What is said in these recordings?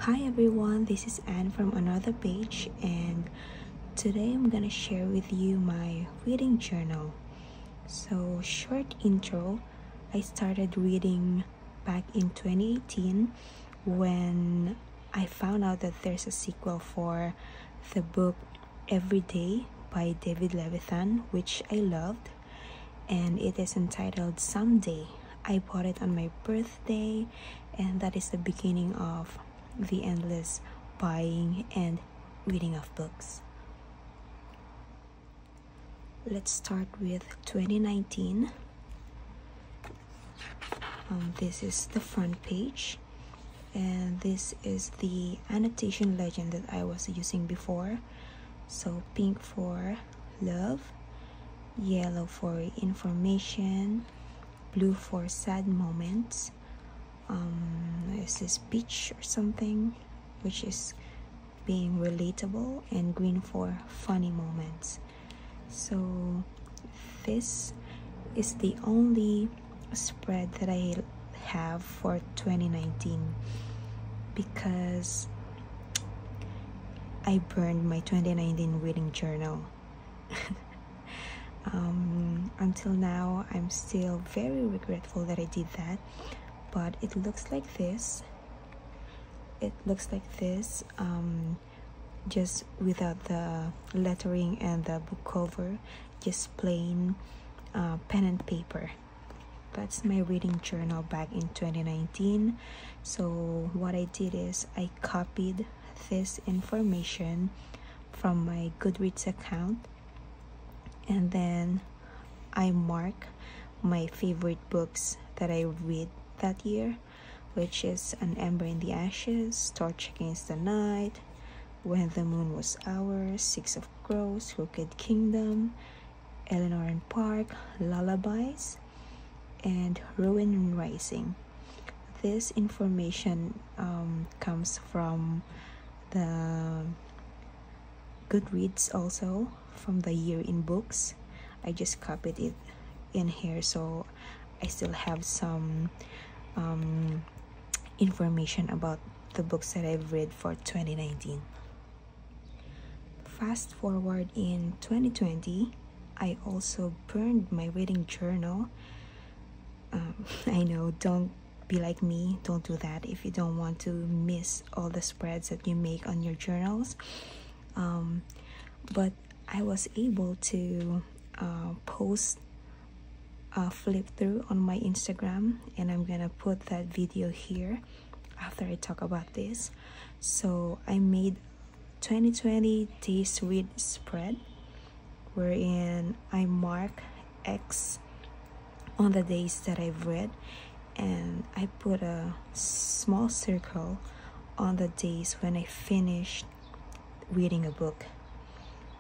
Hi everyone, this is Anne from another page, and today I'm gonna share with you my reading journal. So, short intro, I started reading back in 2018 when I found out that there's a sequel for the book Every Day by David Levithan, which I loved, and it is entitled Someday. I bought it on my birthday, and that is the beginning of the endless buying and reading of books. Let's start with 2019. This is the front page, and this is the annotation legend that I was using before. So pink for love, yellow for information, blue for sad moments, is this beach or something, which is being relatable, and green for funny moments. So this is the only spread that I have for 2019 because I burned my 2019 reading journal. Until now, I'm still very regretful that I did that, but it looks like this. Just without the lettering and the book cover, just plain pen and paper. That's my reading journal back in 2019. So what I did is I copied this information from my Goodreads account, and then I mark my favorite books that I read that year, which is An Ember in the Ashes, Torch Against the Night, When the Moon Was Ours, Six of Crows, Crooked Kingdom, Eleanor and Park, Lullabies, and Ruin and Rising. This information comes from the Goodreads, also from the year in books. I just copied it in here, so I still have some information about the books that I've read for 2019. Fast forward in 2020, I also burned my reading journal. I know, don't be like me, don't do that if you don't want to miss all the spreads that you make on your journals. But I was able to post a flip through on my Instagram, and I'm gonna put that video here after I talk about this. So I made 2020 days read spread wherein I mark X on the days that I've read, and I put a small circle on the days when I finished reading a book.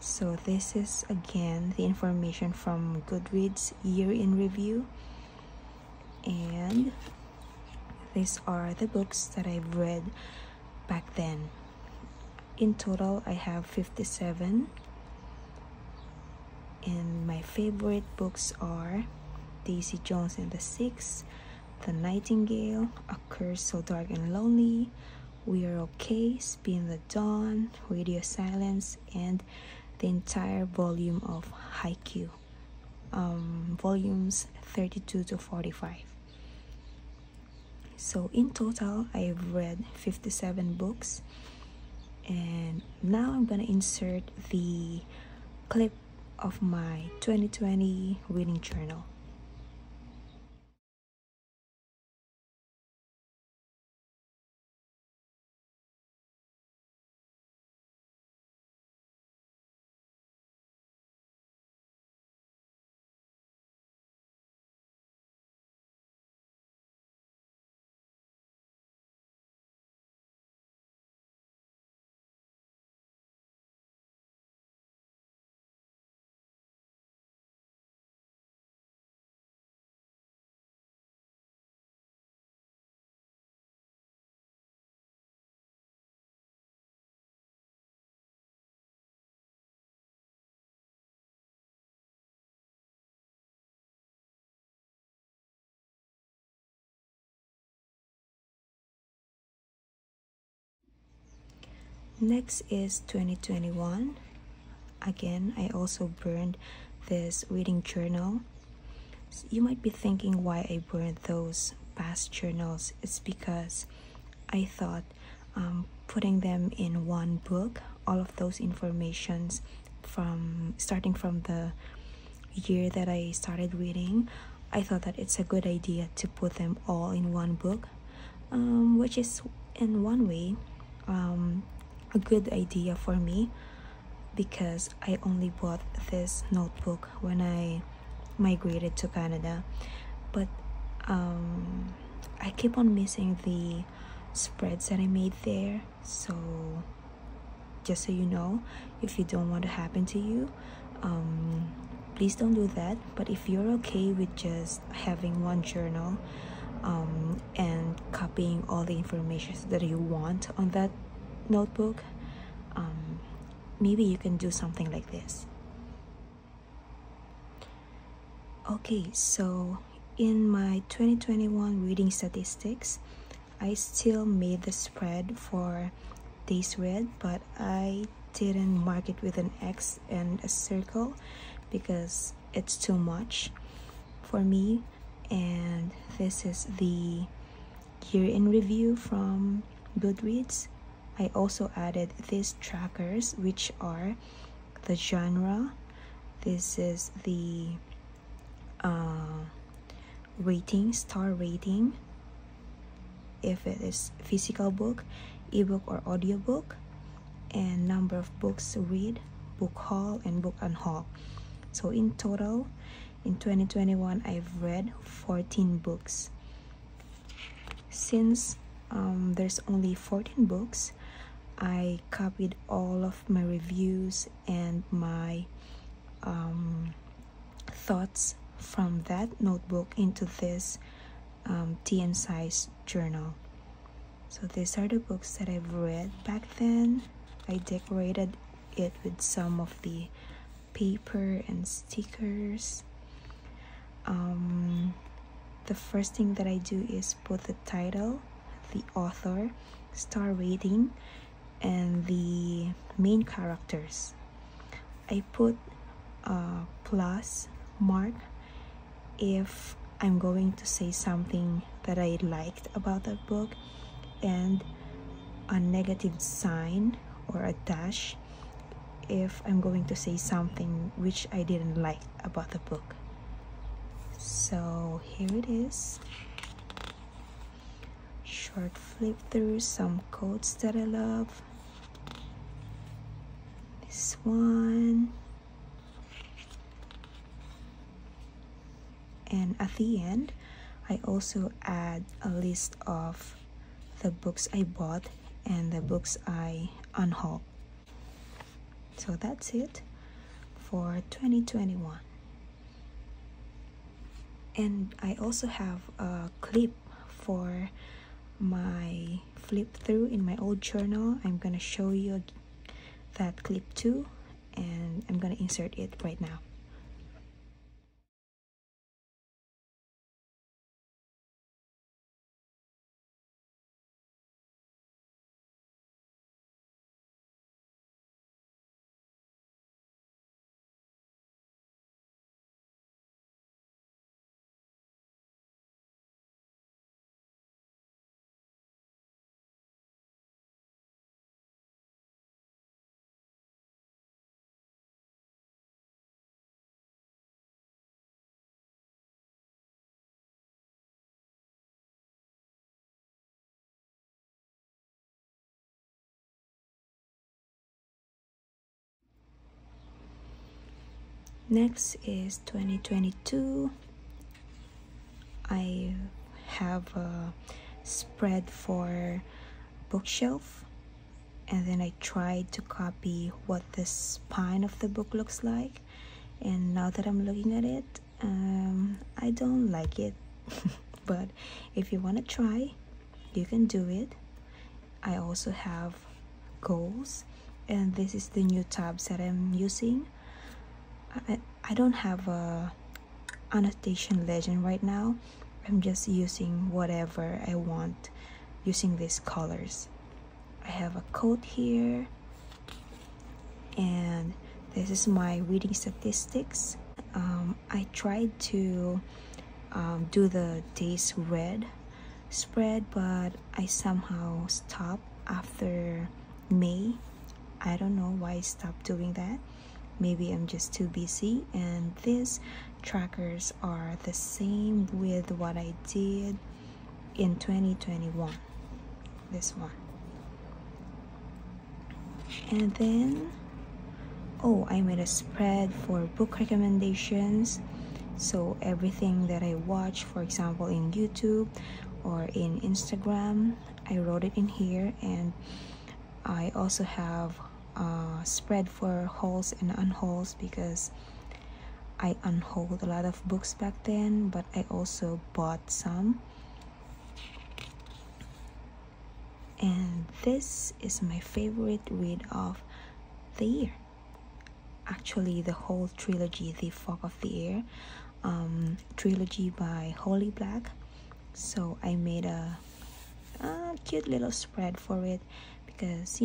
So this is again the information from Goodreads year in review, and these are the books that I've read back then. In total, I have 57, and my favorite books are Daisy Jones and the Six, The Nightingale, A Curse So Dark and Lonely, We Are Okay, Spin the Dawn, Radio Silence, and the entire volume of Haikyuu, volumes 32 to 45. So in total, I have read 57 books, and now I'm gonna insert the clip of my 2020 reading journal. Next is 2021. Again, I also burned this reading journal. So you might be thinking why I burned those past journals. It's because I thought putting them in one book, all of those informations from starting from the year that I started reading, I thought that it's a good idea to put them all in one book, which is in one way a good idea for me, because I only bought this notebook when I migrated to Canada. But I keep on missing the spreads that I made there. So just so you know, if you don't want to happen to you, please don't do that. But if you're okay with just having one journal and copying all the information that you want on that notebook, maybe you can do something like this. Okay, so in my 2021 reading statistics, I still made the spread for days read, but I didn't mark it with an X and a circle because it's too much for me. And this is the year in review from Goodreads. I also added these trackers, which are the genre. This is the rating, star rating, if it is physical book, ebook or audiobook, and number of books to read, book haul, and book unhaul. So in total, in 2021, I've read 14 books. Since there's only 14 books, I copied all of my reviews and my thoughts from that notebook into this TN size journal. So these are the books that I've read back then. I decorated it with some of the paper and stickers. The first thing that I do is put the title, the author, star rating, and the main characters. I put a plus mark if I'm going to say something that I liked about that book, and a negative sign or a dash if I'm going to say something which I didn't like about the book. So here it is. Short flip through some quotes that I love. This one. And at the end, I also add a list of the books I bought and the books I unhauled. So that's it for 2021. And I also have a clip for my flip through in my old journal. I'm gonna show you that clip too, and I'm gonna insert it right now. Next is 2022. I have a spread for bookshelf, and then I tried to copy what the spine of the book looks like, and now that I'm looking at it, I don't like it. But if you want to try, you can do it. I also have goals, and this is the new tabs that I'm using. I don't have a annotation legend right now. I'm just using whatever I want using these colors. I have a quote here, and this is my reading statistics. I tried to do the days read spread, but I somehow stopped after May. I don't know why I stopped doing that. Maybe I'm just too busy. And these trackers are the same with what I did in 2021. This one. And then I made a spread for book recommendations. So everything that I watch, for example in YouTube or in Instagram, I wrote it in here. And I also have a spread for hauls and unhauls, because I unhauled a lot of books back then, but I also bought some. And this is my favorite read of the year. Actually, the whole trilogy, The Fog of the Air, trilogy by Holly Black. So I made a cute little spread for it, because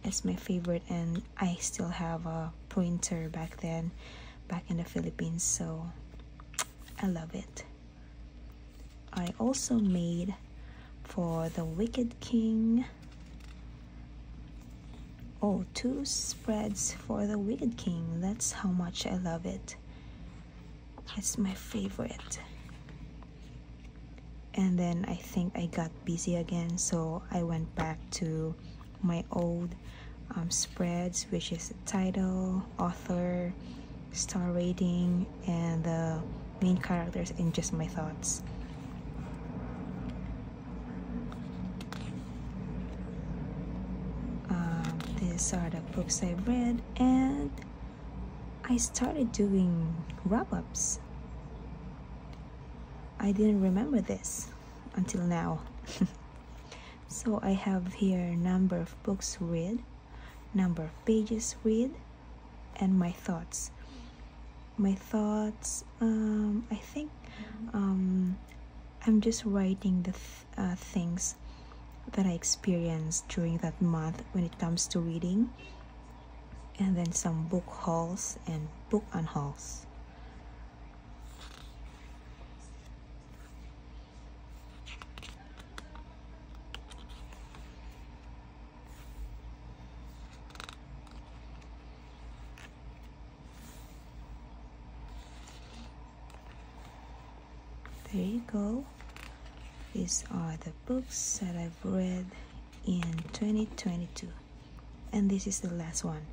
it's my favorite, and I still have a printer back in the Philippines, so I love it. I also made for The Wicked King, 2 spreads for The Wicked King. That's how much I love it. It's my favorite. And then I think I got busy again, so I went back to my old spreads, which is the title, author, star rating, and the main characters, and just my thoughts. These are the books I've read, and I started doing wrap-ups. I didn't remember this until now. So I have here number of books read, number of pages read, and my thoughts. My thoughts, I think I'm just writing the things that I experienced during that month when it comes to reading, and then some book hauls and book unhauls. There you go. These are the books that I've read in 2022. And this is the last one.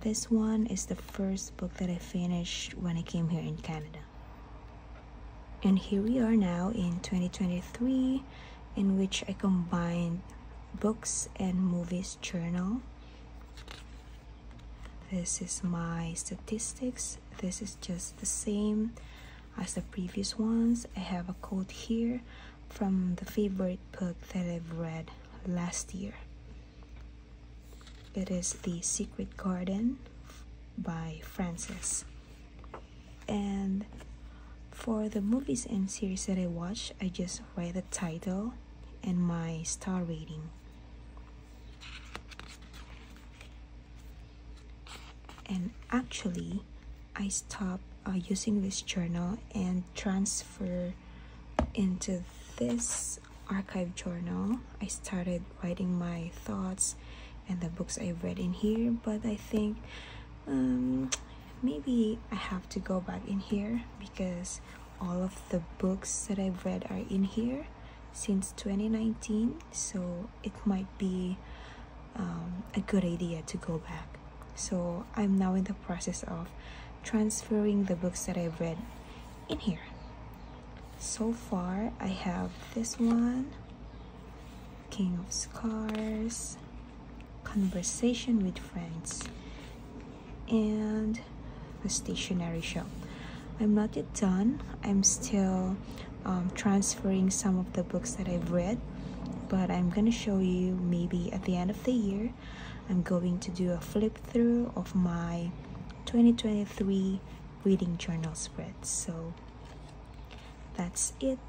This one is the first book that I finished when I came here in Canada. And here we are now in 2023, in which I combined books and movies journal. This is my statistics. This is just the same as the previous ones. I have a quote here from the favorite book that I've read last year. It is The Secret Garden by Frances. And for the movies and series that I watch, I just write the title and my star rating. And actually, I stopped using this journal and transfer into this archive journal. I started writing my thoughts and the books I read in here, but I think maybe I have to go back in here, because all of the books that I've read are in here since 2019, so it might be a good idea to go back. So I'm now in the process of transferring the books that I've read in here. So far I have this one, King of Scars, Conversation with Friends, and The Stationery Shop. I'm not yet done. I'm still transferring some of the books that I've read, but I'm gonna show you maybe at the end of the year. I'm going to do a flip through of my 2023 reading journal spread. So that's it,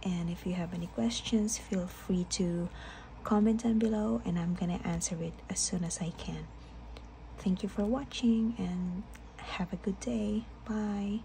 and if you have any questions, feel free to comment down below and I'm gonna answer it as soon as I can. Thank you for watching and have a good day. Bye.